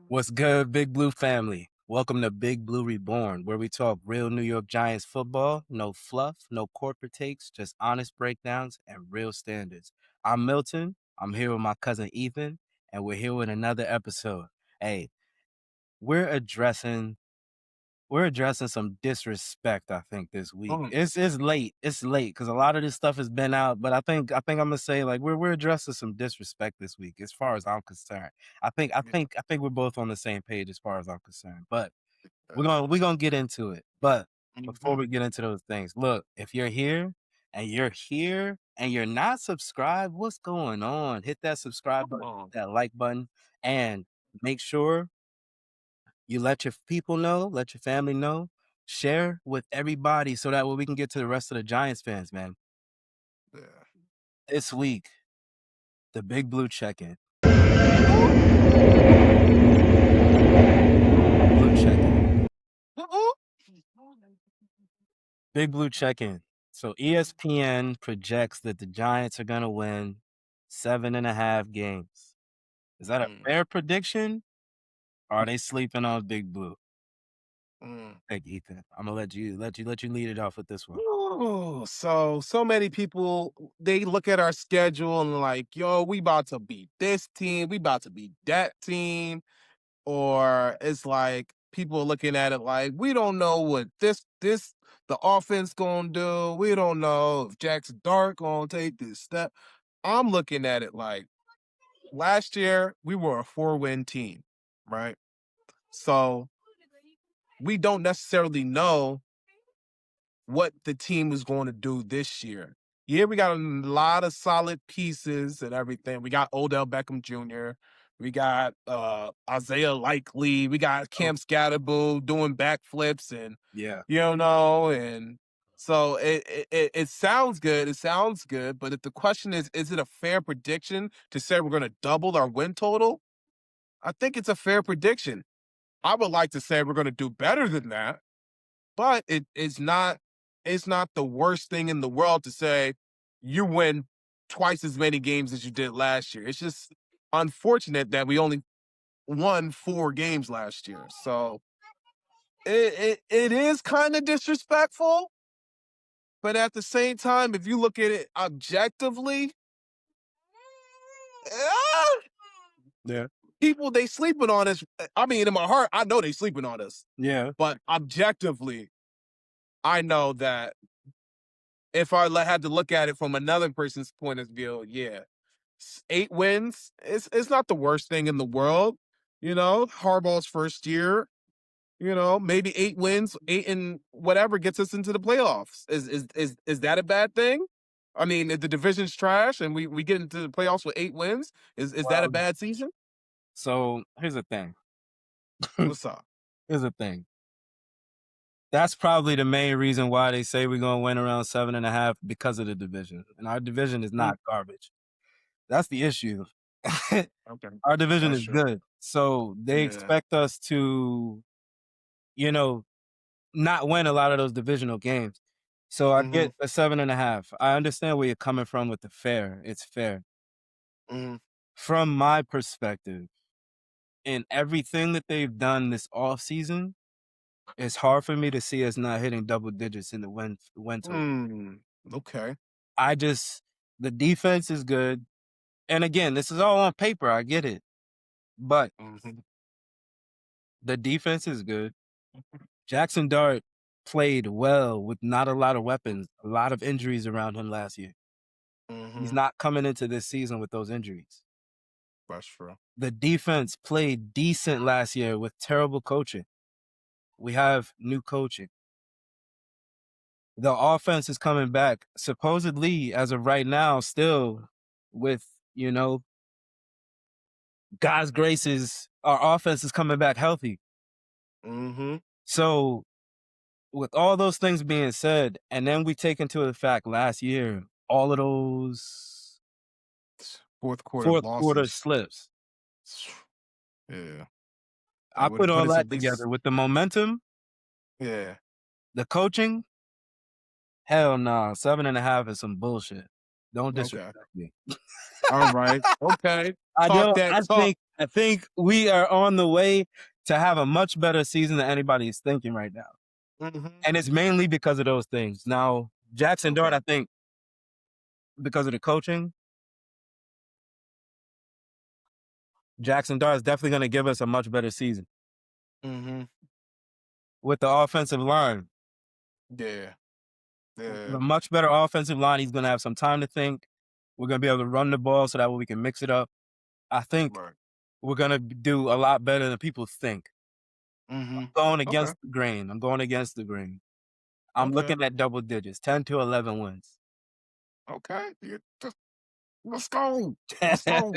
What's good, Big Blue family? Welcome to Big Blue Reborn, where we talk real New York Giants football, no fluff, no corporate takes, just honest breakdowns and real standards. I'm Milton. I'm here with my cousin Ethan, and we're here with another episode. Hey, we're addressing some disrespect, I think, this week. It's late. It's late because a lot of this stuff has been out, but I think I'm gonna say like we're addressing some disrespect this week, as far as I'm concerned. I think we're both on the same page as far as I'm concerned. But we're gonna get into it. But before we get into those things, look, if you're here and you're not subscribed, what's going on? Hit that subscribe button, that like button, and make sure you let your people know, let your family know, share with everybody so that way we can get to the rest of the Giants fans, man. Yeah. This week, the Big Blue check-in. Blue check-in. Big Blue check-in. So ESPN projects that the Giants are going to win 7.5 games. Is that a fair prediction? Or are they sleeping on Big Blue? Hey, Ethan, I'm gonna let you lead it off with this one. Oh, so many people, they look at our schedule and like, yo, we about to beat this team, we about to beat that team. Or it's like people are looking at it like, we don't know what the offense gonna do. We don't know if Jackson Dart gonna take this step. I'm looking at it like last year we were a 4-win team, right? So we don't necessarily know what the team is going to do this year. Yeah, we got a lot of solid pieces and everything. We got Odell Beckham Jr. We got Isaiah Likely. We got Cam Scatterboo doing backflips and and so it sounds good. It sounds good, but if the question is it a fair prediction to say we're going to double our win total? I think it's a fair prediction. I would like to say we're going to do better than that, but it's not the worst thing in the world to say you win twice as many games as you did last year. It's just unfortunate that we only won 4 games last year. So it is kind of disrespectful, but at the same time, if you look at it objectively, Yeah. people, they sleeping on us. I mean, in my heart, I know they sleeping on us. Yeah. But objectively, I know that if I had to look at it from another person's point of view, 8 wins, it's not the worst thing in the world. Harbaugh's first year, maybe 8 wins, 8 and whatever gets us into the playoffs. Is that a bad thing? I mean, if the division's trash and we get into the playoffs with 8 wins, is that a bad season? So here's the thing. What's up? Here's the thing. That's probably the main reason why they say we're gonna win around 7.5 because of the division. And our division is not garbage. That's the issue. Okay. Our division That's is true. good. So they expect us to, not win a lot of those divisional games. So I get a 7.5. I understand where you're coming from with the fair. It's fair. From my perspective, in everything that they've done this offseason, it's hard for me to see us not hitting double digits in the win total. Okay. The defense is good. And again, this is all on paper. I get it. But the defense is good. Jackson Dart played well with not a lot of weapons, a lot of injuries around him last year. He's not coming into this season with those injuries. That's true. The defense played decent last year with terrible coaching. We have new coaching. The offense is coming back, supposedly, as of right now, still with, God's graces, our offense is coming back healthy. So with all those things being said, and then we take into the fact last year, all of those fourth quarter slips. Yeah. I put all that together with the momentum. Yeah. The coaching. Hell no, 7.5 is some bullshit. Don't Okay. disrespect me. All right. Okay. I Talk don't. that I talk. think. I think we are on the way to have a much better season than anybody is thinking right now, Mhm. and it's mainly because of those things. Now, Jackson Dart, Okay. I think, because of the coaching, Jackson Dart is definitely going to give us a much better season Mhm. with the offensive line. Yeah. With Yeah. a much better offensive line, he's going to have some time to think. We're going to be able to run the ball so that way we can mix it up. I think Right. we're going to do a lot better than people think. Mhm. Going Okay. against the grain. I'm going against the grain. I'm Okay. looking at double digits, 10 to 11 wins. Okay. Yeah, let's go. Let's go.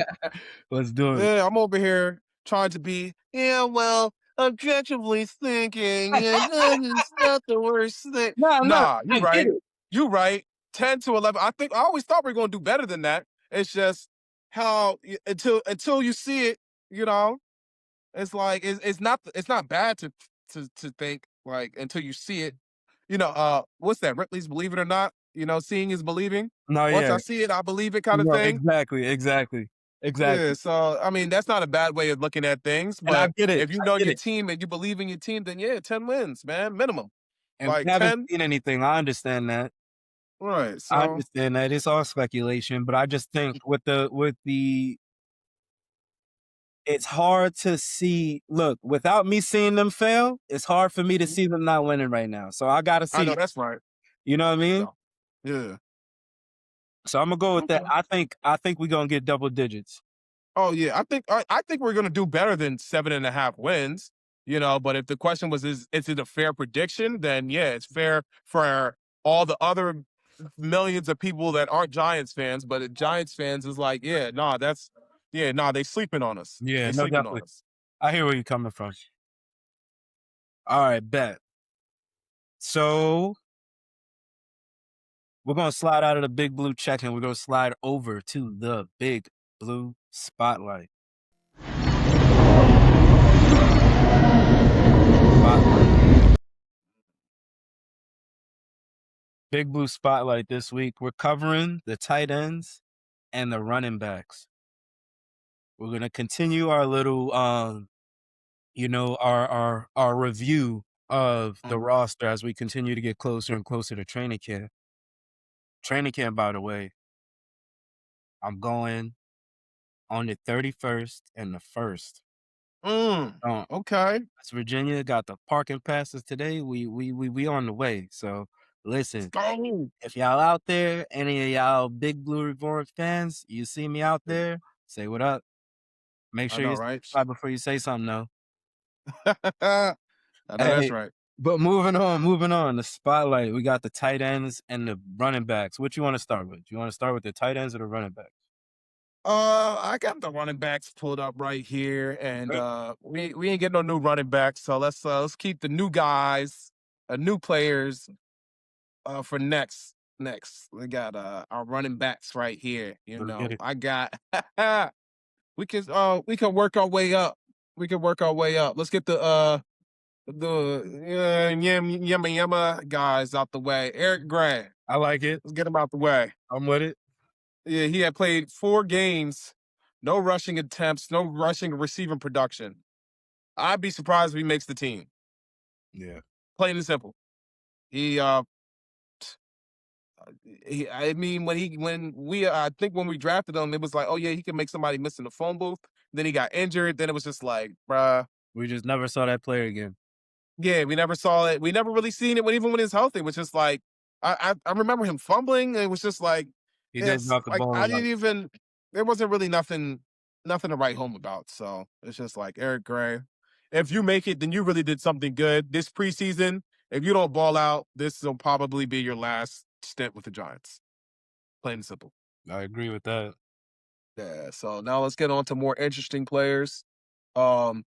Let's do it. Yeah, I'm over here trying to be, yeah, well, objectively thinking, it's not the worst thing. No, no, Nah, you I get right. it. You right. 10 to 11. I always thought we were going to do better than that. It's just how until you see it, you know, it's like it's not bad to think like until you see it. What's that? Ripley's Believe It or Not? Seeing is believing. No, Once yeah. I see it, I believe it kind of No, thing. exactly, exactly, Yeah, exactly. so I mean that's not a bad way of looking at things, And I but get it. if you I know get your it. team and you believe in your team, then yeah, 10 wins, man, minimum. And Like we haven't 10, seen anything. I understand that. right? I So understand that. It's all speculation, but I just think with the it's hard to see look, without me seeing them fail, it's hard for me to Mhm. see them not winning right now. So I gotta I know see, that's right. you know what I mean? Yeah, yeah. So I'm gonna go with that. Okay. I think we're gonna get double digits. Oh yeah, I think we're gonna do better than 7.5 wins. But if the question was, is it a fair prediction? Then yeah, it's fair for all the other millions of people that aren't Giants fans, but Giants fans is like, yeah, nah, they sleeping on us. Yeah, They no, sleeping on definitely. us. I hear where you're coming from. All right, bet. So we're gonna slide out of the big blue check and we're gonna slide over to the big blue spotlight. Spotlight. Big blue spotlight this week. We're covering the tight ends and the running backs. We're gonna continue our little our review of the Mhm. roster as we continue to get closer and closer to training camp. Training camp, by the way, I'm going on the 31st and the 1st. Um, Okay. West Virginia got the parking passes today. We on the way. So Let's listen, go. if y'all out there, any of y'all big blue Reborn fans, you see me out there, say what up. Make I sure know, you right? subscribe before you say something though. I know that's Hey, right. but moving on. The spotlight. We got the tight ends and the running backs. What you want to start with? You want to start with the tight ends or the running backs? I got the running backs pulled up right here, and Right. we ain't getting no new running backs, so let's keep the new guys, new players, for next. Next, we got our running backs right here. Let's get it. I got we can work our way up. We can work our way up. Let's get the yama yama guys out the way. Eric Gray, I like it. let's get him out the way. I'm with it. Yeah, he had played 4 games, no rushing attempts, no rushing receiving production. I'd be surprised if he makes the team. Yeah. Plain and simple. He, I mean, I think when we drafted him, it was like, oh yeah, he can make somebody miss in the phone booth. Then he got injured. Then it was just like, bruh, We just never saw that player again. yeah, we never saw it. We never really seen it even when he was healthy. It was just like I remember him fumbling. And it was just like He does it's drop the like ball a I lot. didn't even there wasn't really nothing to write home about. So it's just like Eric Gray. If you make it, then you really did something good this preseason. If you don't ball out, this will probably be your last stint with the Giants. Plain and simple. I agree with that. Yeah. So now let's get on to more interesting players. Um,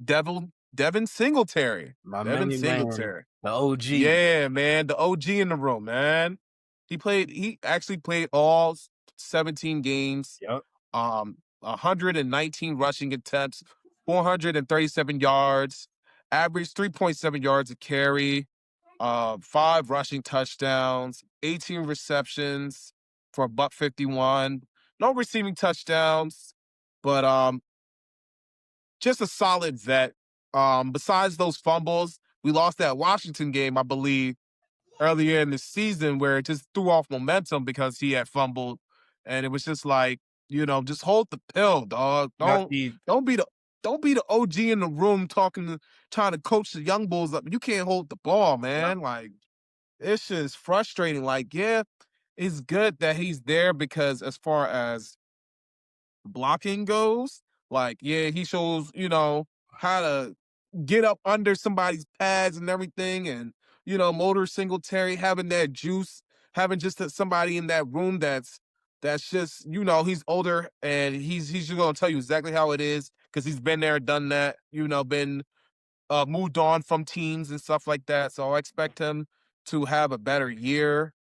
Devin Singletary. My Devin main man, Singletary. the OG. Yeah, man, the OG in the room, man. He actually played all 17 games, Yep. 119 rushing attempts, 437 yards, average 3.7 yards a carry, 5 rushing touchdowns, 18 receptions. for a buck 51. No receiving touchdowns, but just a solid vet. Besides those fumbles, we lost that Washington game, I believe, earlier in the season where it just threw off momentum because he had fumbled, and it was just like, just hold the pill, dog. Not Don't the don't be the don't be the OG in the room trying to coach the young bulls up. You can't hold the ball, Yep. man. Like it's just frustrating. Like, yeah, it's good that he's there because as far as blocking goes, like, yeah, he shows, how to get up under somebody's pads and everything. And, Motor Singletary having that juice, having just somebody in that room that's just, he's older and he's just gonna tell you exactly how it is because he's been there, done that, been moved on from teams and stuff like that. So I expect him to have a better year.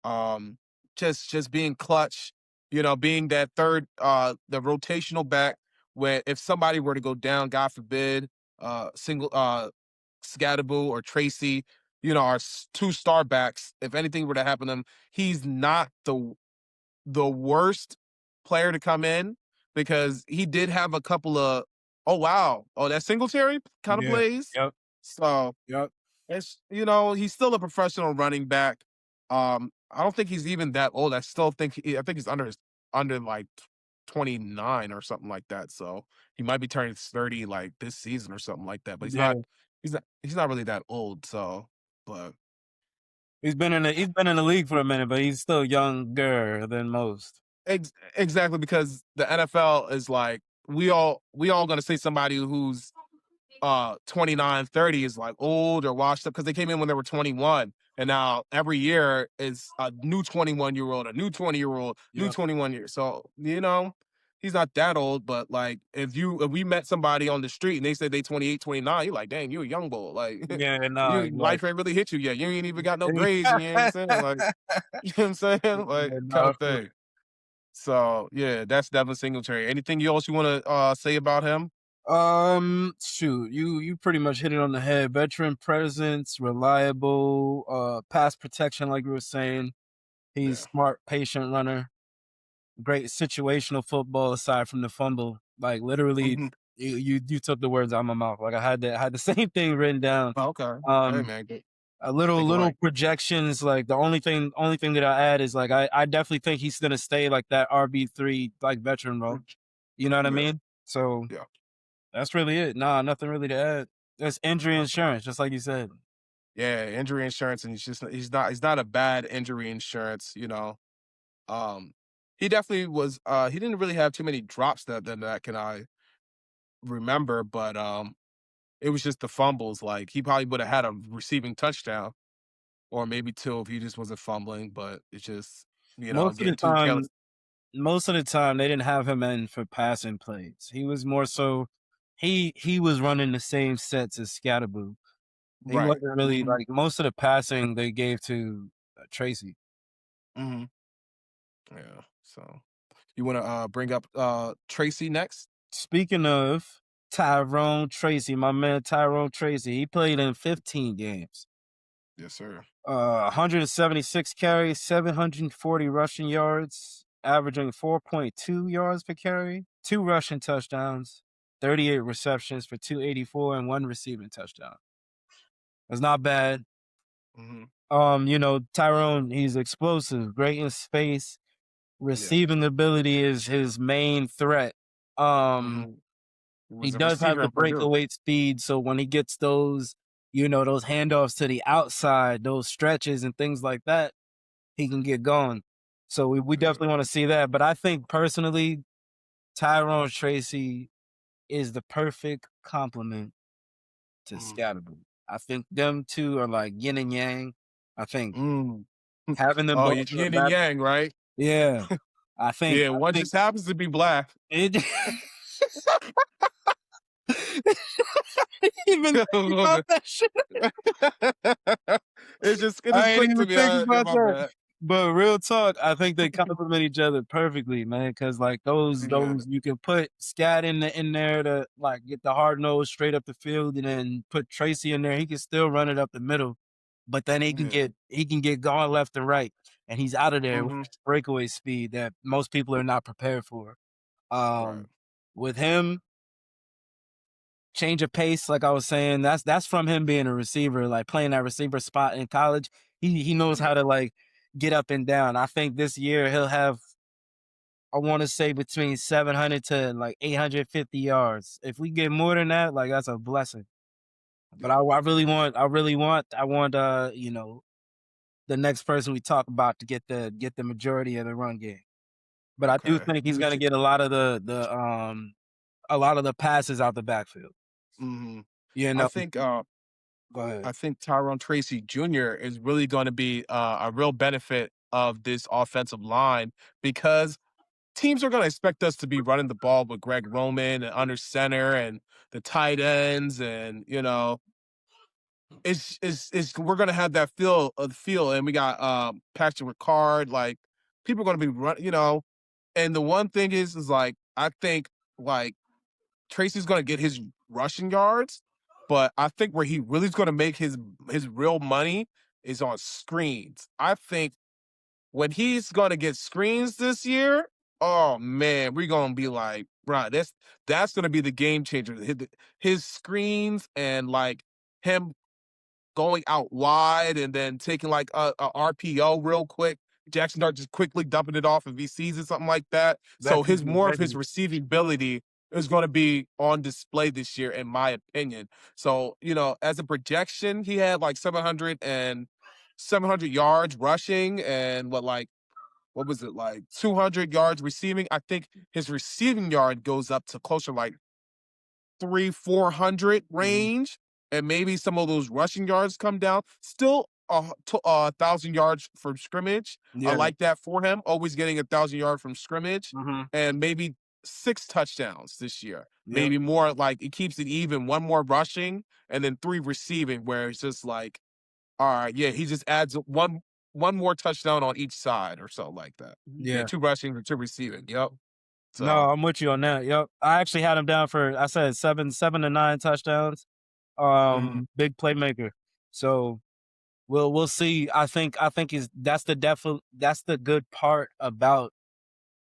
Um, just being clutch, being that third, the rotational back where if somebody were to go down, God forbid, single Scadaboo or Tracy, our two star backs, if anything were to happen to him, he's not the worst player to come in because he did have a couple of oh wow, oh that Singletary kind of Yeah. plays. Yep. So Yep. it's he's still a professional running back. I don't think he's even that old. I think he's under like 29 or something like that. So he might be turning 30 like this season or something like that. But Yeah. he's not really that old. So but He's been in the league for a minute, but he's still younger than most. exactly because the NFL is like we all gonna say somebody who's 29, 30 is like old or washed up because they came in when they were 21. And now every year is a new 21-year-old, a new 20-year-old, new Yep. 21 years. So, he's not that old, but like if we met somebody on the street and they said they 28, 29, you're like, dang, you a young bull. Like Yeah, nah, like life ain't really hit you yet. You ain't even got no grades and you ain't saying like you know what I'm saying? Like Yeah, kind nah, I of feel thing. So yeah, that's Devin Singletary. Anything else you want to say about him? shoot, you pretty much hit it on the head. Veteran presence, reliable, pass protection, like we were saying. He's Yeah. smart, patient runner. Great situational football aside from the fumble. Like literally, Mhm. you took the words out of my mouth. Like I had the same thing written down. Oh, okay. Hey Um, man, a think little alike. projections. Like the only thing that I add is like I definitely think he's gonna stay like that RB3 like veteran role. Mm, You know what I yeah, mean? So yeah, that's really it. Nah, nothing really to add. That's injury insurance, just like you said. yeah. Injury insurance, and he's not a bad injury insurance. Um, he definitely was. He didn't really have too many drops that can I remember, but it was just the fumbles. Like he probably would have had a receiving touchdown or maybe two if he just wasn't fumbling. But it's just Most of the getting too careless. time, most of the time they didn't have him in for passing plays. He was more so he was running the same sets as Scatterboo. He Right. wasn't really Hmm. like most of the passing they gave to Tracy. Hmm. Yeah. So you want to bring up Tracy next? Speaking of Tyrone Tracy, my man Tyrone Tracy, he played in 15 games. Yes, sir. 176 carries, 740 rushing yards, averaging 4.2 yards per carry, two rushing touchdowns, 38 receptions for 284 and one receiving touchdown. That's not bad. Hmm. Tyrone, he's explosive, great in space. Yeah. Receiving ability is his main threat. Um, Hmm. He he was a does have receiver the at Purdue. breakaway speed, so when he gets those handoffs to the outside, those stretches and things like that, he can get going. So we Yeah. definitely want to see that. But I think personally, Tyrone Tracy is the perfect complement to Mhm. Scatterboo. I think them two are like yin and yang. I think Mm. having them Oh, both on the yin and back, yang, right? yeah. I think Yeah, I one think just happens to be black. it even think about that shit. It I just ain't clicked to even me. think Yeah, about my that. bad. But real talk, I think they complement each other perfectly, man. Cause like Yeah, those you can put Scat in there to like get the hard nose straight up the field, and then put Tracy in there. He can still run it up the middle. but then Yeah. he can get going left and right, and he's out of there with Mhm. this breakaway speed that most people are not prepared for. Right. Um, with him, change of pace, like I was saying, that's from him being a receiver, like playing that receiver spot in college. He knows Yeah. how to like get up and down. I think this year he'll have, I want to say, between 700 to like 850 yards. If we get more than that, like that's a blessing. But Yeah. I want the next person we talk about to get the majority of the run game. But I do Okay. think he's Who gonna t get a lot of a lot of the passes out the backfield. Mhm. You I know, think, go ahead. I think Tyrone Tracy Jr. is really gonna be, a real benefit of this offensive line because teams are gonna expect us to be running the ball with Greg Roman and under center and the tight ends and, it's we're gonna have that feel, and we got, Patrick Ricard, like, people are gonna be and the one thing is, like, I think, like, Tracy's gonna get his rushing yards, but I think where he really is gonna make his real money is on screens. I think when he's gonna get screens this year, oh man, we're gonna be like, bro, that's gonna be the game changer. His screens and like him going out wide and then taking like a RPO real quick. Jackson Dart just quickly dumping it off if he sees it, something like that. So his more of his receiving ability is going to be on display this year, in my opinion. So, as a projection, he had like 700 yards rushing and what was it, like 200 yards receiving. I think his receiving yard goes up to closer like 400 Mhm. range, and maybe some of those rushing yards come down. Still, 1,000 yards from scrimmage. I Yeah. like that for him. Always getting 1,000 yards from scrimmage, Mhm. and maybe 6 touchdowns this year. Yep. Maybe more like it keeps it even. One more rushing, and then 3 receiving, where it's just like, all right, yeah, he just adds one more touchdown on each side or so like that. Yeah, Yeah. 2 rushing and 2 receiving. Yep. So, No, I'm with you on that. Yep. I actually had him down for, I said, 7 to 9 touchdowns. mhm, Big playmaker. So we'll see. I think is that's the good part about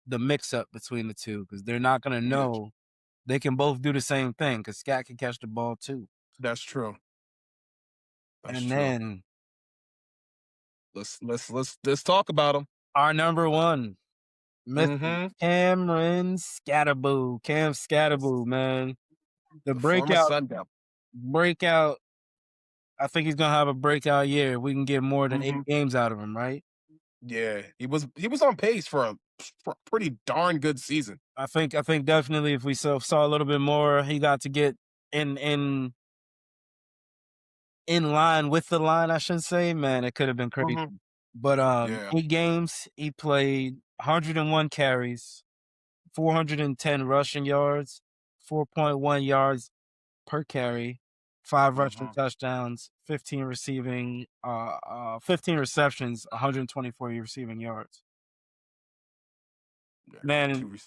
the mix up between the two, because they're not gonna yeah, know they can both do the same thing, because Scat can catch the ball too. that's true. That's And true. then Let's talk about him. our number one, Mr. Mhm. Cameron Scatterboo. Cam Scatterboo, man. The The former Sundown. breakout, I think he's gonna have a breakout year. We can get more than 8 Mhm. games out of him, right? Yeah, he was on pace for a pretty darn good season. I think definitely if we saw a little bit more, he got to get in in line with the line, I should say, man, it could have been crazy. Mhm. But Yeah. 8 games, he played 101 carries, 410 rushing yards, 4.1 yards per carry, 5 rushing Mhm. touchdowns, 15 receptions, 124 receiving yards. Yeah. Man, 2 rec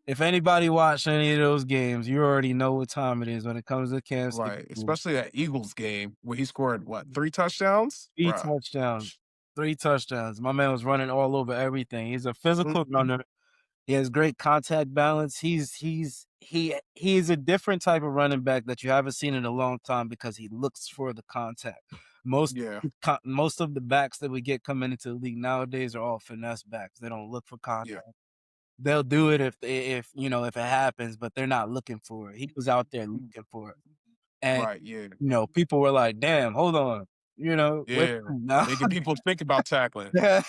if anybody watched any of those games, you already know what time it is when it comes to Kansas City. Right, especially that Eagles game where he scored, what, 3 touchdowns? 3 Bruh. touchdowns. 3 touchdowns. My man was running all over everything. He's a physical Mhm. runner. He has great contact balance. He is a different type of running back that you haven't seen in a long time because he looks for the contact. Most Yeah. most of the backs that we get coming into the league nowadays are all finesse backs. They don't look for Yeah. contact. They'll do it if if it happens, but they're not looking for it. He was out there Mm. looking for it. And Right, yeah. people were like, "Damn, hold on." Wait Yeah. now. Making people think about tackling. Yeah,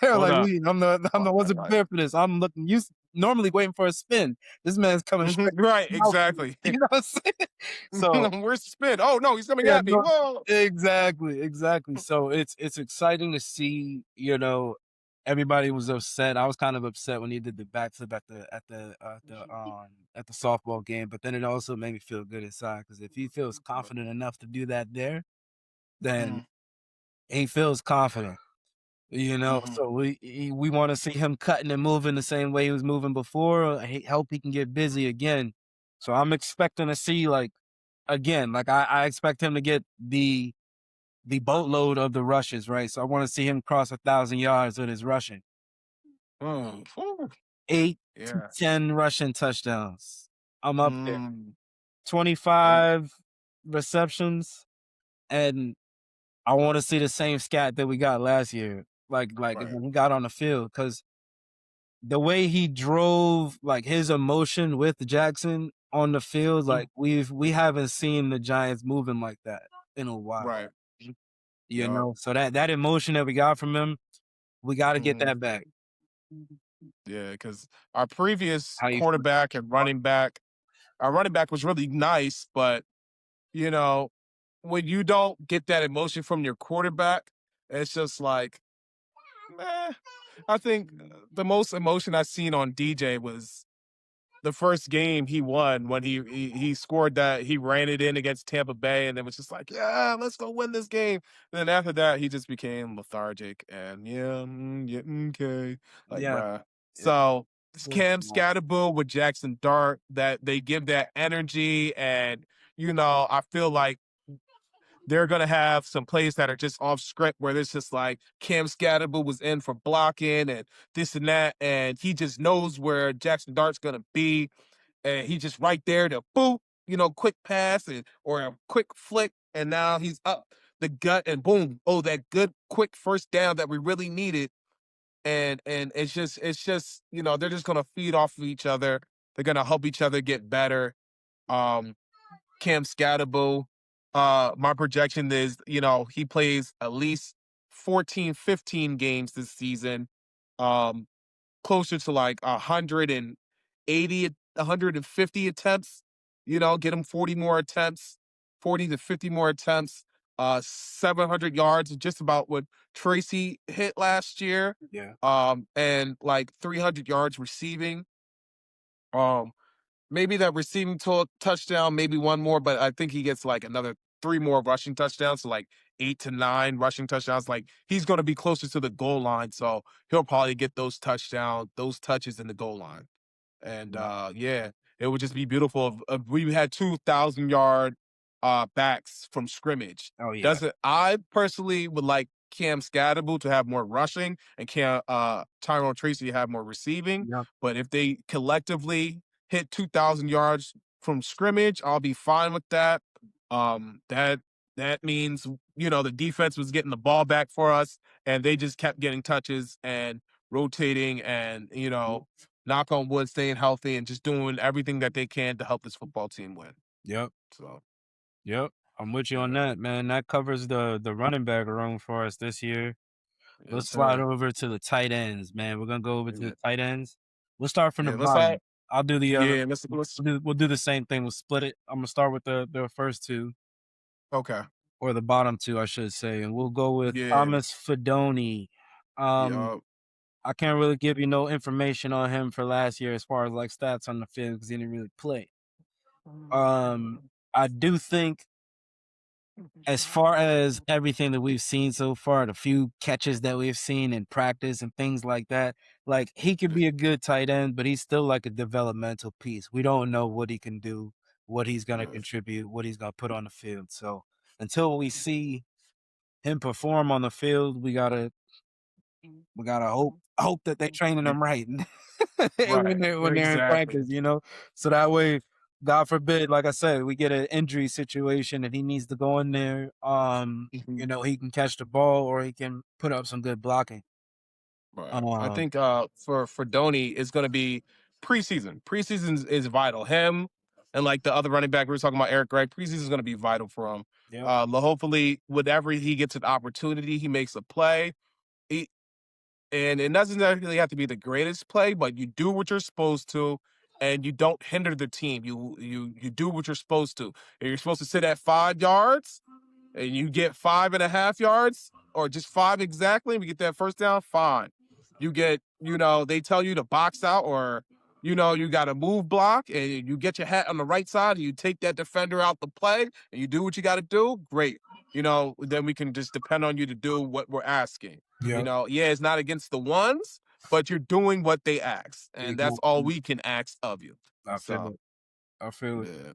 they're Hold like, up. "We, I'm Right, not right, wasn't right. prepared for this. I'm looking used normally waiting for a spin. This man's coming Mhm. straight Right, out for me." exactly. You know what I'm saying? So, Where's the spin? Oh, no, he's coming yeah, at me. no, Whoa. exactly, exactly. So it's exciting to see, everybody was upset. I was kind of upset when he did the backflip at the softball game, but then it also made me feel good inside, because if he feels confident enough to do that there, then Mhm. he feels confident. Mhm. So we want to see him cutting and moving the same way he was moving before. Hope he can get busy again. So I'm expecting to see, like, again, like I expect him to get the the boatload of the rushes, right? So I want to see him cross 1,000 yards with his rushing. Whew. 8 to Yeah. 10 rushing touchdowns. I'm up there. Mm. And 25 receptions, and I want to see the same scat that we got last year. Like right. when we got on the field, because the way he drove, like his emotion with Jackson on the field, Mm. like we haven't seen the Giants moving like that in a while. Right. You Yup. know, so that emotion that we got from him, we got to get Mhm. that back. Yeah, because our previous How you feel? quarterback and running back, our running back was really nice, but you know, when you don't get that emotion from your quarterback, it's just like, meh. I think the most emotion I've seen on DJ was the first game he won when he scored that he ran it in against Tampa Bay and then was just like, yeah, let's go win this game. And then after that, he just became lethargic and yeah, okay, like Yeah. bruh. Yeah. So this Cool. Cam Scatterbull with Jackson Dart, that they give that energy, and I feel like they're gonna have some plays that are just off script where it's just like Cam Scatterbull was in for blocking and this and that, and he just knows where Jackson Dart's gonna be, and he's just right there to boop, quick pass and or a quick flick, and now he's up the gut and boom, oh that good quick first down that we really needed, and it's just they're just gonna feed off of each other. They're gonna help each other get better. Um, Cam Scatterbull. My projection is, he plays at least 14, 15 games this season. Um, Closer to like 180, 150 attempts, get him 40 more attempts, 40 to 50 more attempts, 700 yards, just about what Tracy hit last year. Yeah. And like 300 yards receiving. Um, Maybe that receiving touchdown, maybe one more, but I think he gets like another three more rushing touchdowns, so like 8 to 9 rushing touchdowns. Like he's going to be closer to the goal line, so he'll probably get those touches in the goal line. And Yeah. yeah, it would just be beautiful if we had 2,000 yard backs from scrimmage. Oh yeah. Doesn't I personally would like Cam Scatterbull to have more rushing and Tyrone Tracy to have more receiving. Yeah. But if they collectively hit 2,000 yards from scrimmage, I'll be fine with that. That means the defense was getting the ball back for us, and they just kept getting touches and rotating, and knock on wood, staying healthy and just doing everything that they can to help this football team win. Yep. So Yep. I'm with you on yeah, that, man. That covers the running back room for us this year. yes, Let's slide sir. over to the tight ends, man. We're gonna go over to Yeah, the tight ends. We'll start from the yeah. Let's all bottom. I'll do the other. yeah. Let's We'll do the same thing. We'll split it. I'm gonna start with the first two, okay. or the bottom two, I should say, and we'll go with Yeah, Thomas Fedoni. Um, yeah. I can't really give you no information on him for last year as far as like stats on the field because he didn't really play. Um, I do think as far as everything that we've seen so far, the few catches that we've seen in practice and things like that, like he could be a good tight end, but he's still like a developmental piece. We don't know what he can do, what he's going to Yeah, contribute, what he's going to put on the field. So until we see him perform on the field, we gotta hope that they're training them right when right. they're in Exactly. practice, so that way, God forbid, like I said, we get an injury situation and he needs to go in there. Mhm. He can catch the ball or he can put up some good blocking. Right. I Um, think for Donny is going to be preseason. Preseason is vital. Him and like the other running back we were talking about, Eric Gregg. Preseason is going to be vital for him. yep, Hopefully, whenever he gets an opportunity, he makes a play. He, and it doesn't necessarily have to be the greatest play, but you do what you're supposed to, and you don't hinder the team. You do what you're supposed to. If you're supposed to sit at 5 yards, and you get 5.5 yards or just five exactly, we get that first down, fine. You get, they tell you to box out or, you got to move block and you get your hat on the right side and you take that defender out the play and you do what you got to do, great. Then we can just depend on you to do what we're asking. yep, Yeah, it's not against the ones, but you're doing what they ask. And that's all exactly. we can ask of you. I feel So, it. I feel it. yeah.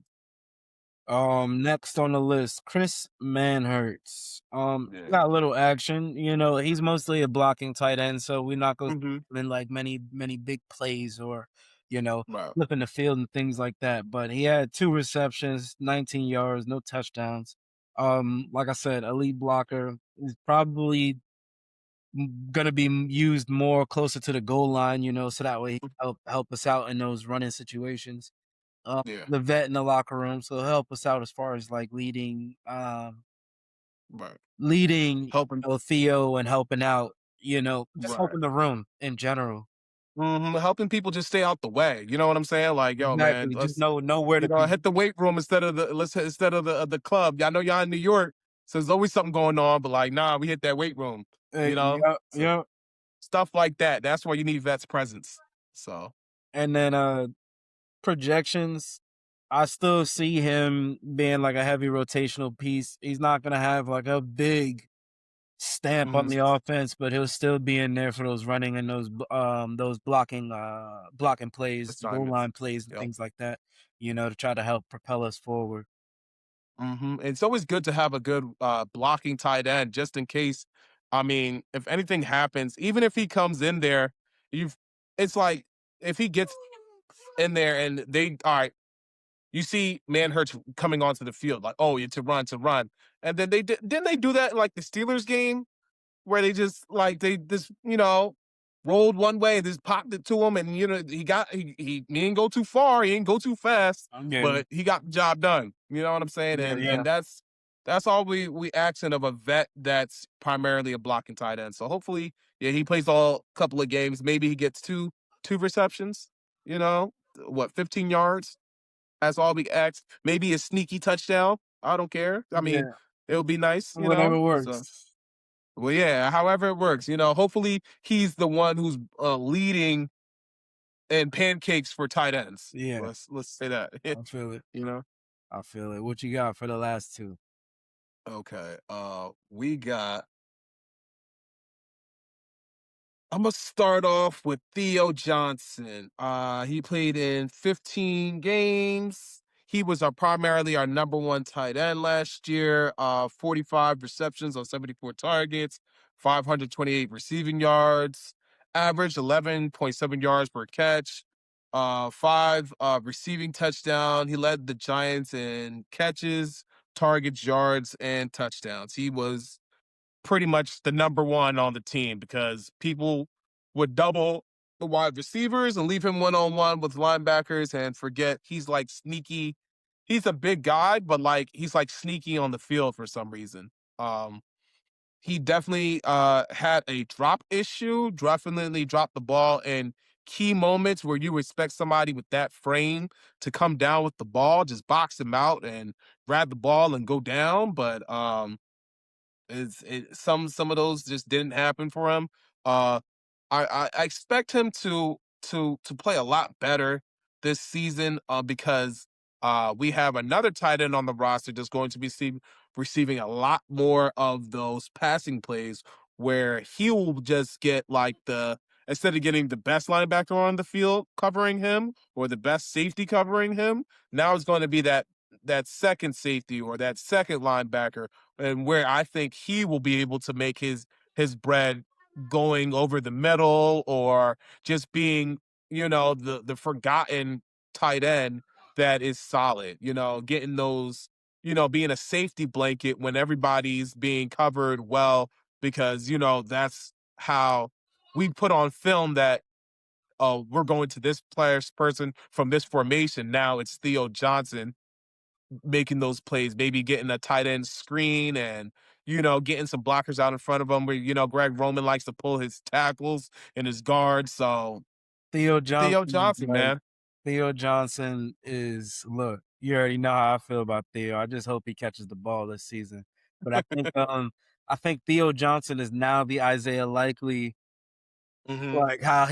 Next on the list, Chris Manhertz. Yeah. Got a little action. He's mostly a blocking tight end, so we're not going Mhm. to in like many big plays or, Right. flipping the field and things like that. But he had 2 receptions, 19 yards, no touchdowns. Like I said, elite blocker. He's probably gonna be used more closer to the goal line, so that way he Mm. can help us out in those running situations. Yeah. The vet in the locker room, so he'll help us out as far as like Right. leading, Helping. Theo and helping out, just Right. helping the room in general. Helping people just stay out the way. You know what I'm saying? Like, yo, man, Exactly. Just let's know where to be. hit the weight room instead of the club. I know y'all in New York, so there's always something going on. But like, nah, we hit that weight room. Yep, So yep. stuff like that. That's why you need vets presence. So. And then projections, I still see him being like a heavy rotational piece. He's not gonna have like a big stamp on Mhm. the offense, but he'll still be in there for those running and those blocking plays, goal Assignments. line plays and Yep. things like that, to try to help propel us forward. It's always good to have a good blocking tight end just in case. I mean, if anything happens, even if he comes in there, you've it's like if he gets in there and they all right, you see Manhurts coming onto the field, like, oh, yeah, to run. And then didn't they do that in like the Steelers game? Where they just like they just rolled one way, just popped it to him, and he didn't go too far, he didn't go too fast, Yeah, but he got the job done. You know what I'm saying? yeah, And yeah, that's all we accent of a vet that's primarily a blocking tight end. So hopefully, yeah, he plays all couple of games. Maybe he gets two receptions. You know what? 15 yards. That's all we ask. Maybe a sneaky touchdown. I don't care. I mean, yeah. it would be nice. Whatever So. works. Well, yeah, however it works, hopefully he's the one who's leading in pancakes for tight ends. Yeah, Let's say that. I feel it. you know. I feel it. What you got for the last two? Okay. We got I'm gonna start off with Theo Johnson. He played in 15 games. He was primarily our number one tight end last year. 45 receptions on 74 targets, 528 receiving yards, average 11.7 yards per catch, five receiving touchdown. He led the Giants in catches, targets, yards, and touchdowns. He was pretty much the number one on the team because people would double the wide receivers and leave him one on one with linebackers and forget he's like sneaky. He's a big guy, but like he's like sneaky on the field for some reason. Um, he definitely had a drop issue, definitely dropped the ball in key moments where you expect somebody with that frame to come down with the ball, just box him out and grab the ball and go down. But some of those just didn't happen for him. Uh, I expect him to play a lot better this season because we have another tight end on the roster that's going to be receiving a lot more of those passing plays where he will just get like the instead of getting the best linebacker on the field covering him or the best safety covering him, now it's going to be that second safety or that second linebacker and where I think he will be able to make his bread going over the middle or just being, the forgotten tight end that is solid, getting those, being a safety blanket when everybody's being covered well, because, that's how we put on film that we're going to this person from this formation. Now it's Theo Johnson making those plays, maybe getting a tight end screen and, getting some blockers out in front of him where, Greg Roman likes to pull his tackles and his guards. So Theo Theo Johnson, Johnson, man. Theo Johnson is look, you already know how I feel about Theo. I just hope he catches the ball this season. But I think Theo Johnson is now the Isaiah Likely, hmm like how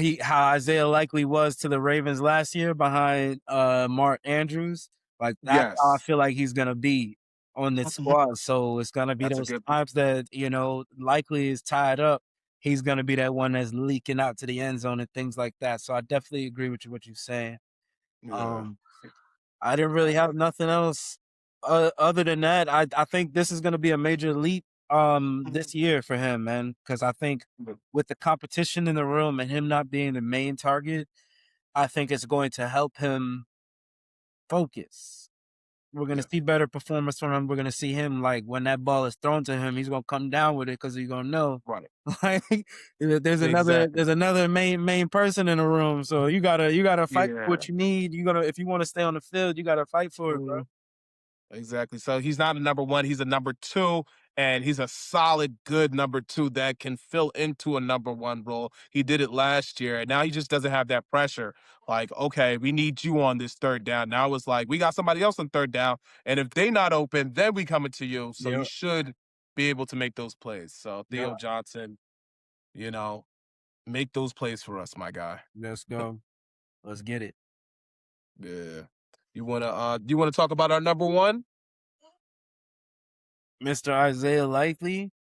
Isaiah Likely was to the Ravens last year behind Mark Andrews. Like that's how I Yes. feel like he's gonna be on this Mhm. squad. So it's gonna be That's a those good one. times that, Likely is tied up. He's gonna be that one that's leaking out to the end zone and things like that. So I definitely agree with what you're saying. Yeah. Um, I didn't really have nothing else other than that, I think this is gonna be a major leap this year for him, man. Because I think with the competition in the room and him not being the main target, I think it's going to help him focus. We're gonna Yeah, see better performance from him. We're gonna see him like when that ball is thrown to him, he's gonna come down with it because he's gonna know right. like Exactly. there's another main person in the room. So you gotta fight for Yeah. what you need. You gotta if you want to stay on the field, you gotta fight for it, bro. Mhm. Exactly. So he's not a number one, he's a number two, and he's a solid, good number two that can fill into a number one role. He did it last year, and now he just doesn't have that pressure. Like, okay, we need you on this third down. Now it's like we got somebody else on third down, and if they not open, then we coming to you. So you Yeah, should be able to make those plays. So yeah. Theo Johnson, you know, make those plays for us, my guy. Let's go. Let's get it. Yeah. You wanna talk about our number one? Mr. Isaiah Likely,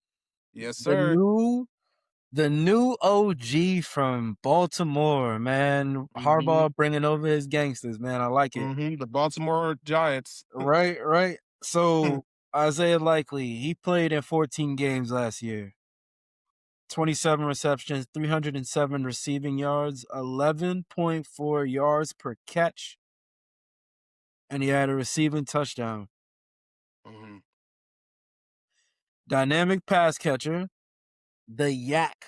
Yes, the sir. new the new OG from Baltimore, man. Mhm. Harbaugh bringing over his gangsters, man. I like it. Mhm. The Baltimore Giants. Right, right. So Isaiah Likely, he played in 14 games last year. 27 receptions, 307 receiving yards, 11.4 yards per catch, and he had a receiving touchdown. Mhm. Dynamic pass catcher, the Yak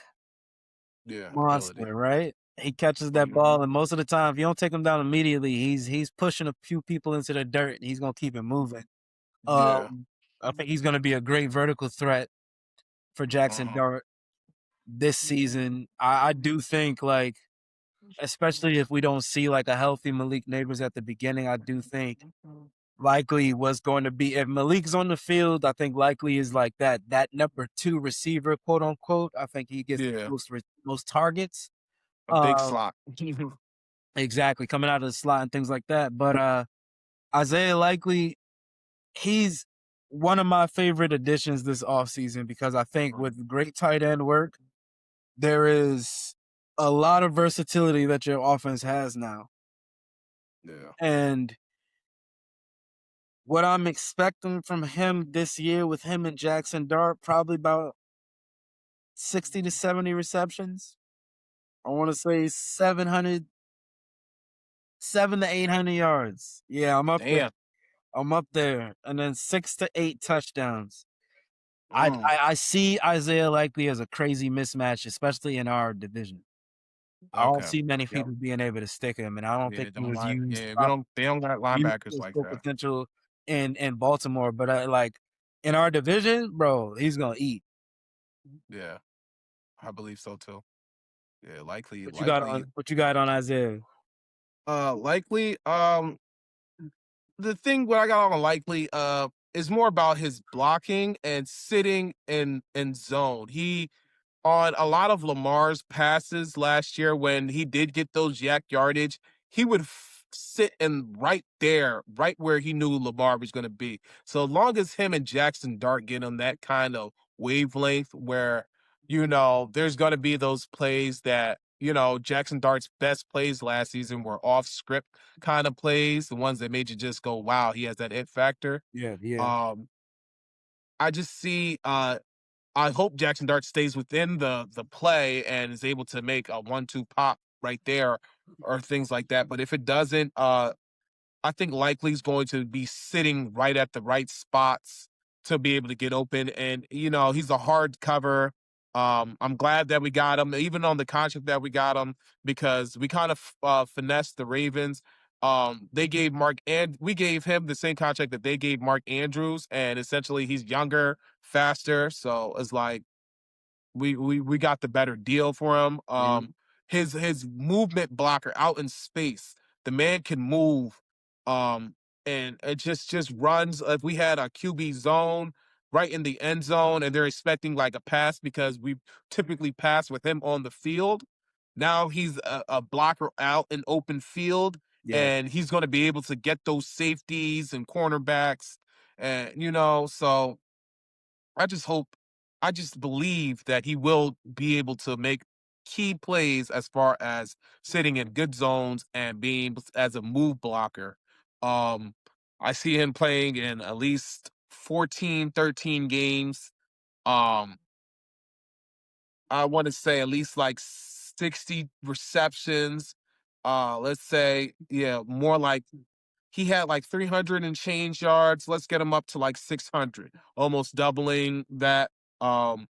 Yeah, ability. monster, right? He catches that Mhm. ball, and most of the time, if you don't take him down immediately, he's pushing a few people into the dirt, and he's gonna keep it moving. Yeah. Um, I think he's gonna be a great vertical threat for Jackson Uh-huh. Dart this season. I do think like, especially if we don't see like a healthy Malik Nabers at the beginning, I do think likely was going to be if Malik's on the field, I think likely is like that number two receiver, quote unquote. I think he gets Yeah. most targets. A big Um, slot. exactly, coming out of the slot and things like that. But Isaiah Likely, he's one of my favorite additions this offseason because I think with great tight end work, there is a lot of versatility that your offense has now. Yeah. And what I'm expecting from him this year with him and Jackson Dart, probably about 60 to 70 receptions. I want to say 7 to 800 yards. Yeah, I'm up there. Damn. I'm up there. And then 6 to 8 touchdowns. I, Mm. I I see Isaiah Likely as a crazy mismatch, especially in our division. I don't Okay. see many Yep. people being able to stick him, and I don't Yeah, think he was yeah, we don't they don't got used linebackers to his like full that. potential in Baltimore. But like in our division, bro, he's gonna eat. Yeah. I believe so too. Yeah, What you got on Isaiah? likely, the thing what I got on likely, is more about his blocking and sitting in zone. He on a lot of Lamar's passes last year when he did get those yak yardage, he would sit in right there, right where he knew Lamar was going to be. So as long as him and Jackson Dart get on that kind of wavelength where, there's going to be those plays that, Jackson Dart's best plays last season were off script kind of plays, the ones that made you just go, wow, he has that it factor. Yeah, yeah, Um, I just see I hope Jackson Dart stays within the play and is able to make a 1-2 pop right there or things like that. But if it doesn't, I think Likely's going to be sitting right at the right spots to be able to get open. And he's a hard cover. I'm glad that we got him, even on the contract that we got him, because we kind of finessed the Ravens. They gave we gave him the same contract that they gave Mark Andrews, and essentially he's younger, faster. So it's like we got the better deal for him. yeah, His movement blocker out in space, the man can move, and it just runs. If we had a QB zone right in the end zone, and they're expecting like a pass because we typically pass with him on the field. Now he's a blocker out in open field, yeah. and he's going to be able to get those safeties and cornerbacks, and so I just hope, I just believe that he will be able to make key plays as far as sitting in good zones and being as a move blocker. Um, I see him playing in at least 14, 13 games. Um, I want to say at least like 60 receptions. Let's say, yeah, more like he had like 300 and change yards. Let's get him up to like 600, almost doubling that. Um,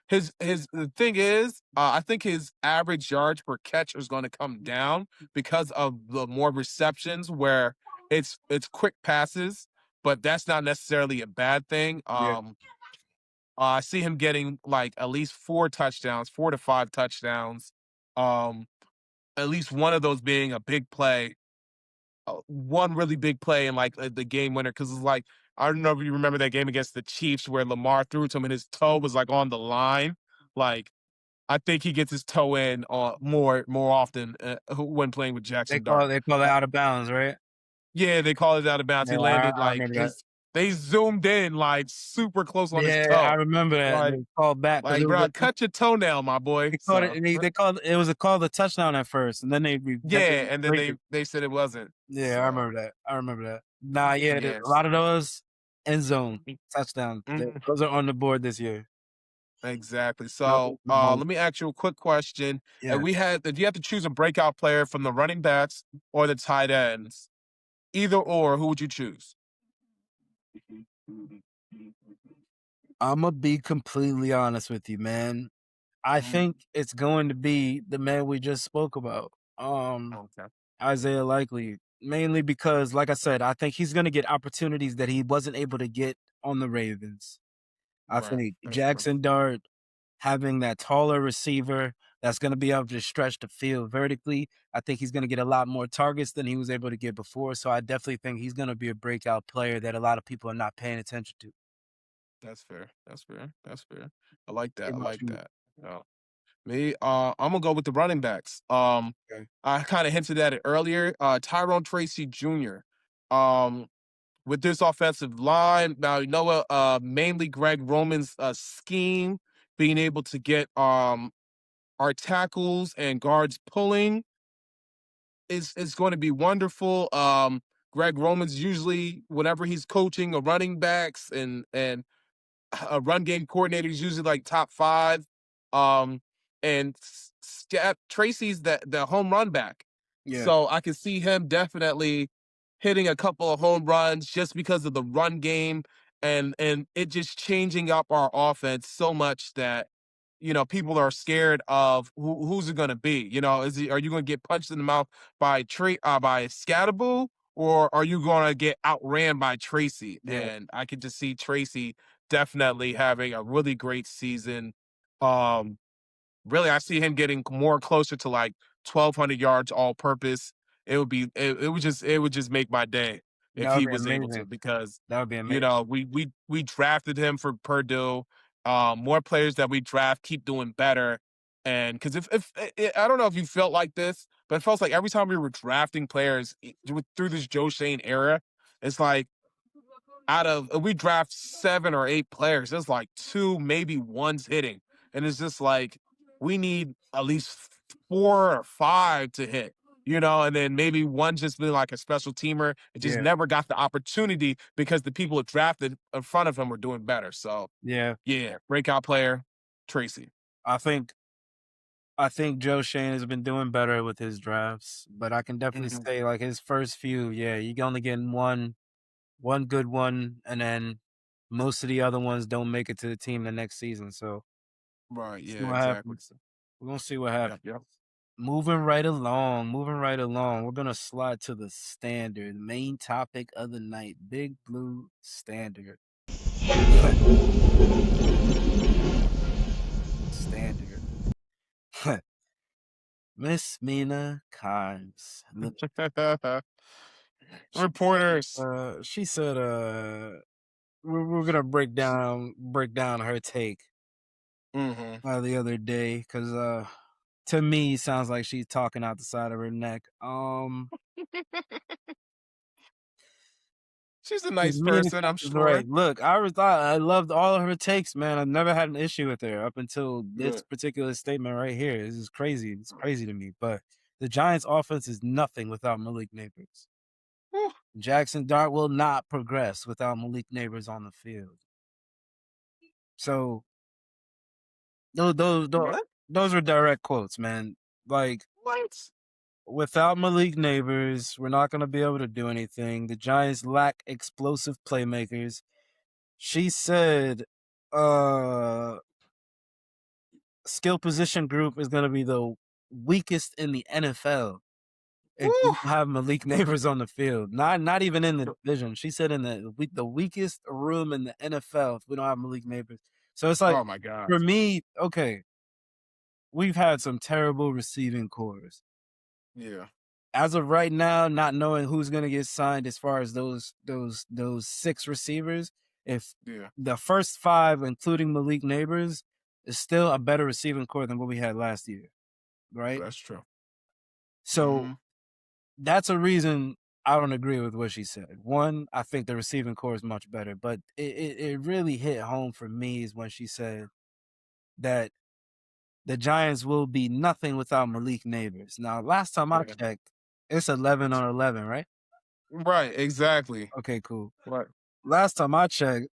his the thing is, I think his average yards per catch is going to come down because of the more receptions where it's quick passes, but that's not necessarily a bad thing. Yeah. I see him getting like at least 4 touchdowns, 4 to 5 touchdowns. Um, at least one of those being a big play, one really big play in like the game winner. Because it's like I don't know if you remember that game against the Chiefs where Lamar threw to him and his toe was like on the line. Like I think he gets his toe in more often when playing with They Jackson call Dart. they call it Uh, out of bounds, right? yeah, they call it out of bounds. Yeah, He landed I like remember that. his. They zoomed in like super close on his Yeah, I toe. remember that, and Like they called back because it like was bro, cut your tonail, my boy. they called it So and they called it was a call to touchdown at first, and then they yeah, and then break they it. they said it wasn't. Yeah, I So remember that. I remember that. Nah, yeah, a yes. lot of those end zone touchdowns, Mhm. those are on the board this year. Exactly. Double So, the ball. let me ask you a quick question. And Yeah. if you have to choose a breakout player from the running backs or the tight ends, either or, who would you choose? Imma be completely honest with you, man. I Mhm. think it's going to be the man we just spoke about, Okay. Isaiah Likely, mainly because, like I said, I think he's gonna get opportunities that he wasn't able to get on the Ravens. I Right. think That's true. Jackson Dart having that taller receiver that's gonna be able to stretch the field vertically, I think he's gonna get a lot more targets than he was able to get before, so I definitely think he's gonna be a breakout player that a lot of people are not paying attention to. That's fair. That's fair. That's fair. I like What that. I about like you? that. Me, I'm gonna go with the running backs. Okay. I kind of hinted at it earlier. Tyrone Tracy Jr. Um, with this offensive line, now you know what? Mainly Greg Roman's scheme, being able to get our tackles and guards pulling is going to be wonderful. Greg Roman's usually whenever he's coaching a running backs and a run game coordinator is usually like top five. Um, and Tracy's the home run back, Yeah, so I can see him definitely hitting a couple of home runs just because of the run game and it just changing up our offense so much that people are scared of who's it going to be. Are you going to get punched in the mouth by Scatterboo, or are you going to get outran by Tracy? yeah. And I could just see Tracy definitely having a really great season. Um, Really, I see him getting more closer to like 1,200 yards all purpose. It would just make my day if That would he be was able to amazing. because That would be amazing. we drafted him for Purdue. More players that we draft keep doing better. And because if I don't know if you felt like this, but it felt like every time we were drafting players through this Joe Shane era, it's like out of we draft 7 or 8 players, there's like two, maybe one's hitting. And it's just like we need at least 4 or 5 to hit, and then maybe one just be like a special teamer. It just Yeah, never got the opportunity because the people that drafted in front of him were doing better. So yeah. yeah, breakout player, Tracy. I think I think Joe Shane has been doing better with his drafts, but I can definitely Mhm. say like his first few, yeah, you can only get one good one, and then most of the other ones don't make it to the team the next season. So Right, see yeah, what exactly. happens. We're gonna see what Yep, happens. yep. Moving right along, moving right along. We're gonna slide to the standard, main topic of the night, Big Blue Standard. Standard. Miss Mina Kimes. Look, Reporters. she said, we're gonna break down her take Hmm. the other day because to me sounds like she's talking out the side of her neck. She's a 'Cause nice Mina person, I'm Kimes is right. sure. Look, I always thought I loved all of her takes, man. I've never had an issue with her up until this Good. particular statement right here. This is crazy. It's crazy to me. But the Giants' offense is nothing without Malik Nabers. Jackson Dart will not progress without Malik Nabers on the field. So those those those, What? those are direct quotes, man. Like What? without Malik Nabers, we're not going to be able to do anything. The Giants lack explosive playmakers. She said, skill position group is going to be the weakest in the NFL if Woo. we don't have Malik Nabers on the field. Not even in the division. She said in the weakest room in the NFL if we don't have Malik Nabers. So it's like Oh my God. for me, okay, we've had some terrible receiving cores. Yeah. As of right now, not knowing who's going to get signed as far as those 6 receivers, if Yeah. the first 5, including Malik Nabers, is still a better receiving core than what we had last year, right? That's true. So that's a reason I don't agree with what she said. One, I think the receiving core is much better, but it really hit home for me is when she said that the Giants will be nothing without Malik Nabers. Now, last time I Yeah. checked, it's 11 on 11, right? Right. Exactly. Okay, cool. Right. Last time I checked,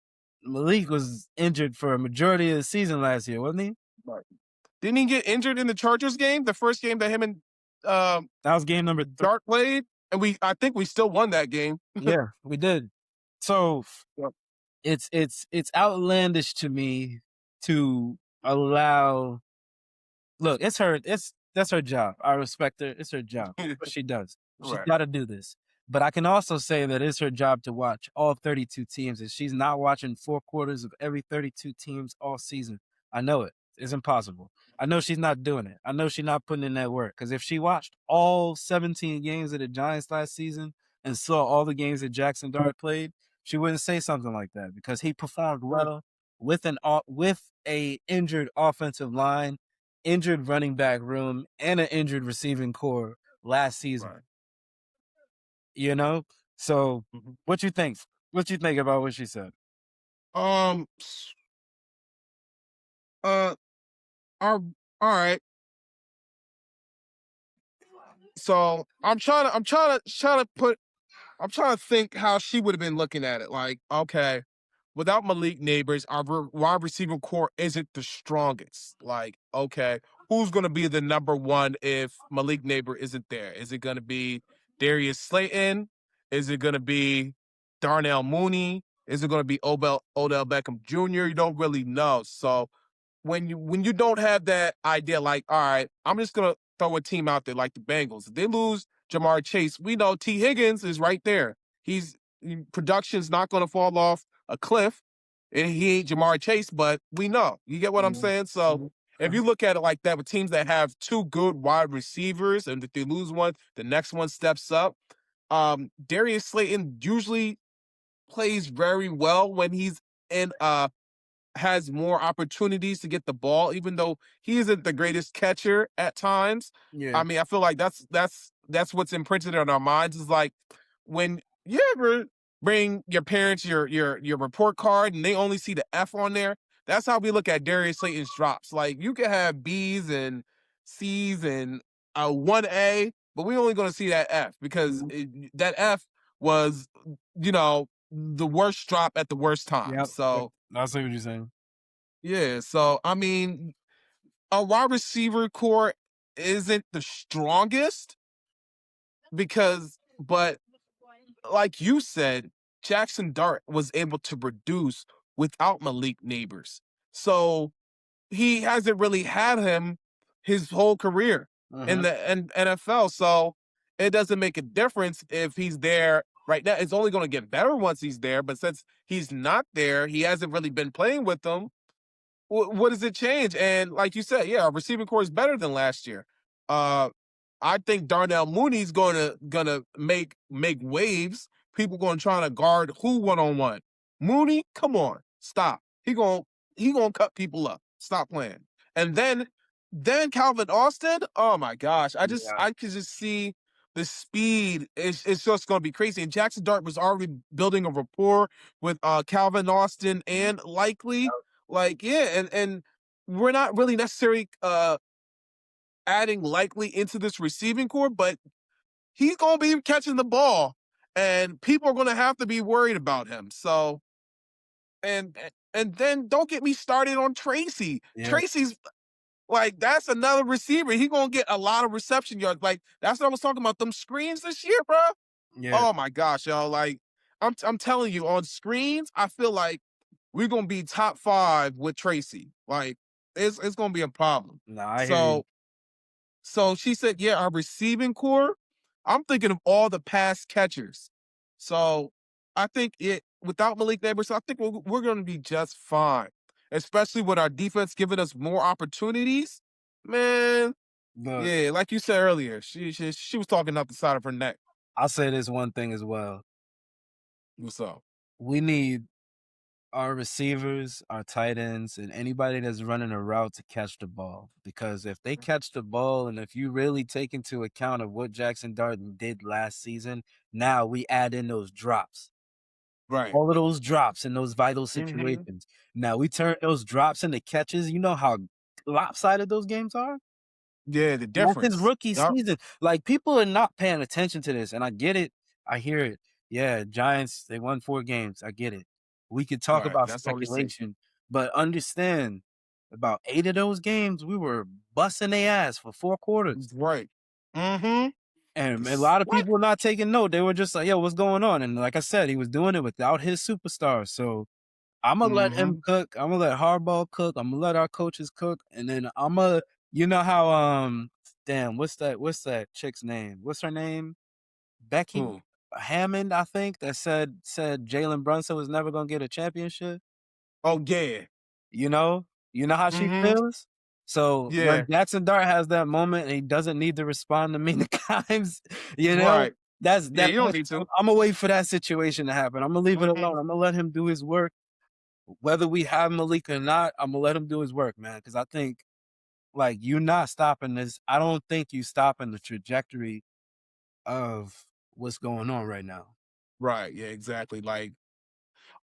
Malik was injured for a majority of the season last year, wasn't he? Right. Didn't he get injured in the Chargers game? The first game that him and That was game number 3. Dart played, and I think we still won that game. Yeah, we did. So Yep. it's outlandish to me to allow. Look, that's her job. I respect her. It's her job. What she does. She's Right. got to do this. But I can also say that it's her job to watch all 32 teams, and she's not watching 4 quarters of every 32 teams all season. I know it. It's impossible. I know she's not doing it. I know she's not putting in that work. Because if she watched all 17 games of the Giants last season and saw all the games that Jackson Dart played, she wouldn't say something like that because he performed well with with a injured offensive line, injured running back room, and an injured receiving core last season. Right. You know? So what you think? What you think about what she said? Um. All right. So I'm trying to think how she would have been looking at it. Like, okay, without Malik Nabers, our wide receiver core isn't the strongest. Like, okay, who's going to be the number one if Malik Nabers isn't there? Is it going to be Darius Slayton? Is it going to be Darnell Mooney? Is it going to be Odell Beckham Jr.? You don't really know. So when you don't have that idea, like, all right, I'm just gonna throw a team out there like the Bengals. If they lose Jamar Chase, we know T. Higgins is right there. Production's not gonna fall off a cliff. And he ain't Jamar Chase, but we know. You get what I'm saying? So if you look at it like that with teams that have 2 good wide receivers, and if they lose one, the next one steps up. Darius Slayton usually plays very well when he's in has more opportunities to get the ball, even though he isn't the greatest catcher at times. Yeah. I mean, I feel like that's what's imprinted on our minds is like when you ever bring your parents your report card and they only see the F on there. That's how we look at Darius Slayton's drops. Like you can have B's and C's and a 1A, but we only going to see that F because that F was, the worst drop at the worst time. Yep. So I see what you're saying. yeah, so I mean, a wide receiver core isn't the strongest but like you said, Jackson Dart was able to produce without Malik Nabers. So he hasn't really had him his whole career in the NFL. So it doesn't make a difference if he's there right now. It's only going to get better once he's there. But since he's not there, he hasn't really been playing with them. What does it change? And like you said, yeah, our receiving core is better than last year. Uh, I think Darnell Mooney's gonna make waves. People going to try to guard who 1-on-1. Mooney, come on, stop. He gonna cut people up. Stop playing. And then Calvin Austin. Oh my gosh, Yeah. I could just see the speed. It's just gonna be crazy. And Jackson Dart was already building a rapport with Calvin Austin and Likely. Like, yeah, and we're not really necessarily adding Likely into this receiving core, but he's gonna be catching the ball and people are going to have to be worried about him. So, and then don't get me started on Tracy. Yeah, Tracy's like, that's another receiver. He gonna get a lot of reception yards. Like, that's what I was talking about. Them screens this year, bro. yeah. Oh my gosh, y'all. Like, I'm telling you, on screens, I feel like we're gonna be top 5 with Tracy. Like, it's gonna be a problem. No, I hear you. So she said, yeah, our receiving core. I'm thinking of all the pass catchers. So I think it without Malik Nabers, I think we're going to be just fine, especially with our defense giving us more opportunities. Man, But yeah, like you said earlier, she was talking out the side of her neck. I'll say this one thing as well. What's up? We need our receivers, our tight ends, and anybody that's running a route to catch the ball. Because if they catch the ball, and if you really take into account of what Jackson Darden did last season, now we add in those drops. Right. All of those drops in those vital Mm-hmm. situations. Now we turn those drops into catches. You know how lopsided those games are? Yeah, the That's his difference. rookie Yup. season. Like, people are not paying attention to this, and I get it. I hear it. Yeah, Giants, they won 4 games. I get it. We could talk Right. about That's all we see. speculation, but understand about 8 of those games, we were busting their ass for 4 quarters. Right. Mm-hmm. And a lot of What? people were not taking note. They were just like, "Yo, what's going on?" And like I said, he was doing it without his superstars. So Imma let him Mm-hmm. cook. Imma let Harbaugh cook. Imma let our coaches cook, and then Imma you know how, damn, what's that chick's name? What's her name? Becky Who? Hammond, I think, that said Jalen Brunson was never gonna get a championship. Oh yeah. You know? You know how she Mm-hmm. feels? So, when Yeah. Jackson Dart has that moment and he doesn't need to respond to Mina Kimes, you know, Right. that's Yeah, that you don't that's need to. Imma wait for that situation to happen. Imma leave it Mhm. alone. Imma let him do his work. Whether we have Malik or not, Imma let him do his work, man. Because I think, like, you not stopping this. I don't think you stopping the trajectory of what's going on right now. Right, yeah, exactly, like,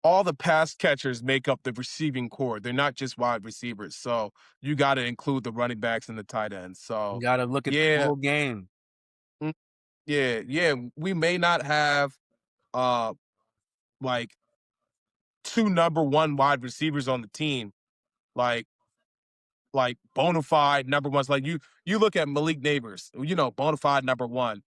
all the pass catchers make up the receiving core, they're not just wide receivers, so you gotta include the running backs and the tight ends, You so, gotta look at the yeah, whole game. mm, yeah, we may not have, uh, like, 2 number 1 wide receivers on the team, like bona fide number 1s, like, you look at Malik Nabers, bona fide number 1.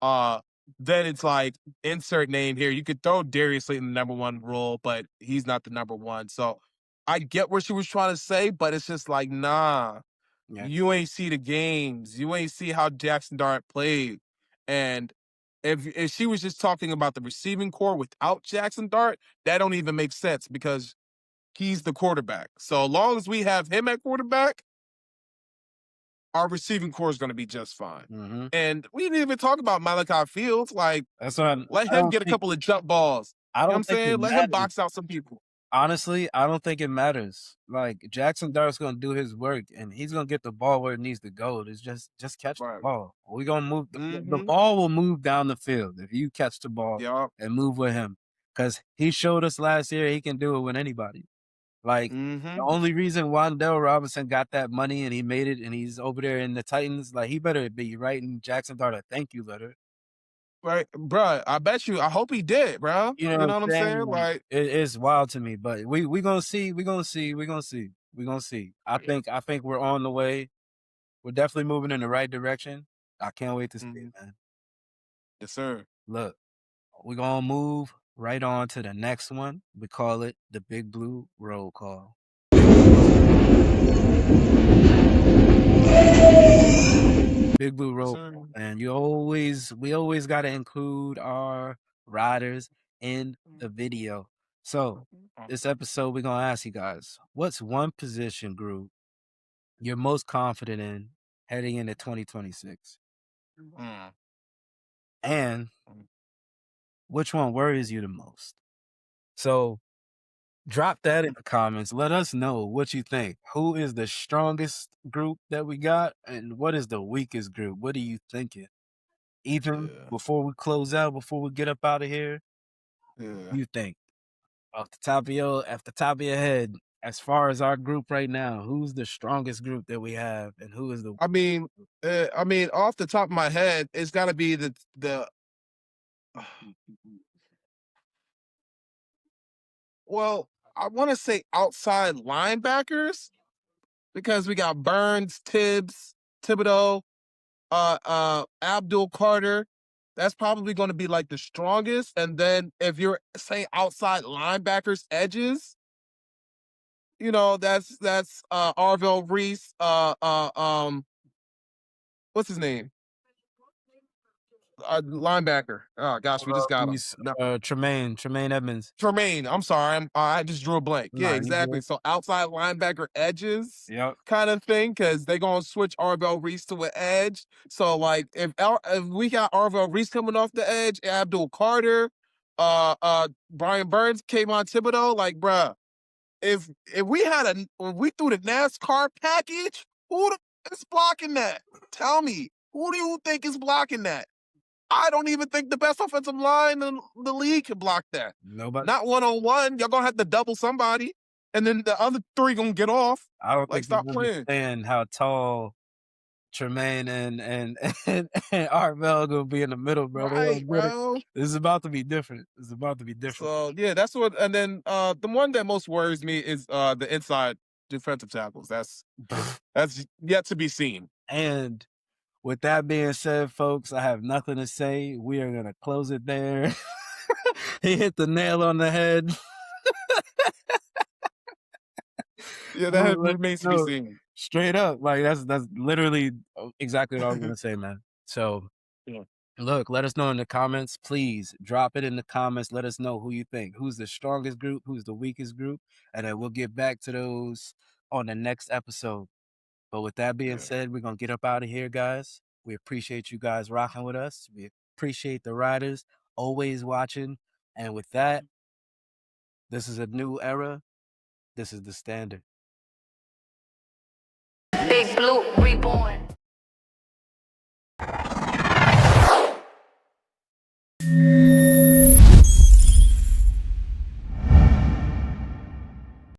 Uh, then it's like insert name here. You could throw Darius Slayton in the number 1 role, but he's not the number 1. So I get what she was trying to say, but it's just like, nah, Yeah. you ain't see the games. You ain't see how Jackson Dart played. And if she was just talking about the receiving core without Jackson Dart, that don't even make sense because he's the quarterback. So long as we have him at quarterback, our receiving core is going to be just fine. Mhm. And we didn't even talk about Malachi Fields. Like, That's what let I him don't get a think couple of jump balls. I You know what I'm don't think it saying? Let him matters. box out some people. Honestly, I don't think it matters. Like, Jackson Dart's gonna do his work, and he's gonna get the ball where it needs to go. It's just catch the Right. ball. We gonna move the Mm-hmm. ball will move down the field if you catch the ball Yeah. and move with him. Because he showed us last year he can do it with anybody. Like, the Mm-hmm. only reason Wan'Dale Robinson got that money and he made it and he's over there in the Titans, like, he better be writing Jackson Dart a thank you letter. Right. Bruh, I bet you, I hope he did, bro. You know You what know I'm what I'm saying? saying? Like, Like, it's wild to me, but we gonna see, we gonna see, we gonna see, we gonna see. I think we're on the way. We're definitely moving in the right direction. I can't wait to see it, mhm. man. Yes, sir. Look, we're gonna move right on to the next one. We call it the Big Blue Roll Call. Big Blue Roll Call. Big Blue Yes, Roll sir. Call, and we always gotta include our riders in the video. So this episode, we're gonna ask you guys, what's one position group you're most confident in heading into 2026? Mm. And which one worries you the most? So drop that in the comments. Let us know what you think. Who is the strongest group that we got? And what is the weakest group? What are you thinking? Even Yeah. before we close out, before we get up out of here, Yeah. you think off the top of your head, as far as our group right now, who's the strongest group that we have and who is the I mean, off the top of my head, it's got to be the Well, I want to say outside linebackers because we got Burns, Tibbs, Thibodeau, Abdul Carter. That's probably going to be like the strongest. And then if you're saying outside linebackers, edges, that's Arvell Reese, what's his name? Linebacker. Oh gosh, we just got him. He's No, Tremaine Edmonds. Tremaine. I'm sorry. I just drew a blank. Yeah, Nah, you exactly. good? So outside linebacker edges Yep. kind of thing, because they're gonna switch Arvell Reese to an edge. So like if we got Arvell Reese coming off the edge, Abdul Carter, Brian Burns, Kayvon Thibodeau, like bruh, if we had if we threw the NASCAR package, who is blocking that? Tell me, who do you think is blocking that? I don't even think the best offensive line in the league can block that. Nobody. Not 1-on-1. Y'all gonna have to double somebody, and then the other three gonna get off. I don't Like, think stop people playing. understand how tall Tremaine and Arvell gonna be in the middle, bro. They Right, don't get it. bro. This is about to be different. It's about to be different. So yeah, that's what. And then the one that most worries me is the inside defensive tackles. That's yet to be seen. And with that being said, folks, I have nothing to say. We are gonna close it there. He hit the nail on the head. Yeah, I'm gonna that let remains to you be know, seen. straight up. Like that's literally exactly what I was gonna say, man. So Yeah. look, let us know in the comments. Please drop it in the comments. Let us know who you think. Who's the strongest group? Who's the weakest group? And then we'll get back to those on the next episode. But with that being Yeah. said, we're going to get up out of here, guys. We appreciate you guys rocking with us. We appreciate the riders always watching. And with that, this is a new era. This is the standard. Big Blue Reborn.